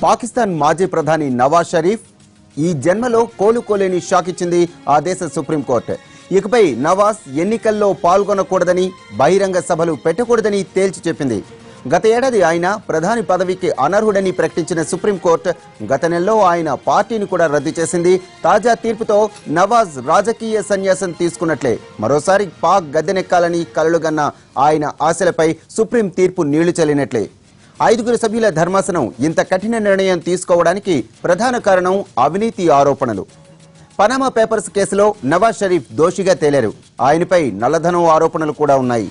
పాకిస్తాన్ మాజీ ప్రధాని నవాజ్ షరీఫ్ ఈ జన్మలో కోలుకోలేని షాక్ ఇచ్చింది ఆ దేశ సుప్రీంకోర్టు. ఇకపై నవాజ్ ఎన్నికల్లో పాల్గొనకూడదని, బహిరంగ సభలు పెట్టకూడదని తేల్చి చెప్పింది. గత ఏడాది ఆయన ప్రధాని పదవికి అనర్హుడని ప్రకటించిన సుప్రీంకోర్టు గత నెలలో ఆయన పార్టీని కూడా రద్దు చేసింది. తాజా తీర్పుతో నవాజ్ రాజకీయ సన్యాసం తీసుకున్నట్లే. మరోసారి పాక్ గద్దెనెక్కాలని కలలుగన్న ఆయన ఆశలపై సుప్రీం తీర్పు నీళ్లు చల్లినట్లే. 5 సభ్యుల ధర్మాసనం ఇంత కఠిన నిర్ణయం తీసుకోవడానికి ప్రధాన కారణం అవినీతి ఆరోపణలు. పనామా పేపర్స్ కేసులో నవాజ్ షరీఫ్ దోషిగా తేలారు. ఆయనపై నల్లధనం ఆరోపణలు కూడా ఉన్నాయి.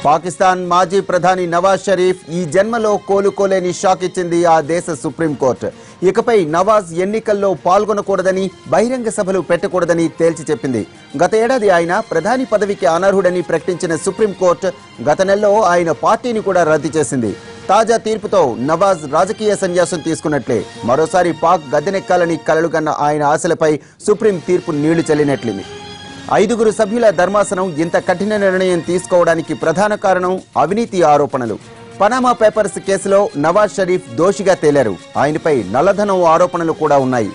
పాకిస్తాన్ మాజీ ప్రధాని నవాజ్ షరీఫ్ ఈ జన్మలో కోలుకోలేని షాక్ ఇచ్చింది ఆ దేశ సుప్రీంకోర్టు. ఇకపై నవాజ్ ఎన్నికల్లో పాల్గొనకూడదని, బహిరంగ సభలు పెట్టకూడదని తేల్చి చెప్పింది. గత ఏడాది ఆయన ప్రధాని పదవికి అనర్హుడని ప్రకటించిన సుప్రీంకోర్టు గత నెలలో ఆయన పార్టీని కూడా రద్దు చేసింది. తాజా తీర్పుతో నవాజ్ రాజకీయ సన్యాసం తీసుకున్నట్లే. మరోసారి పాక్ గద్దెనెక్కాలని కలలుగన్న ఆయన ఆశలపై సుప్రీం తీర్పు నీళ్లు చల్లినట్లింది. 5 సభ్యుల ధర్మాసనం ఇంత కఠిన నిర్ణయం తీసుకోవడానికి ప్రధాన కారణం అవినీతి ఆరోపణలు. పనామా పేపర్స్ కేసులో నవాజ్ షరీఫ్ దోషిగా తేలారు. ఆయనపై నల్లధనం ఆరోపణలు కూడా ఉన్నాయి.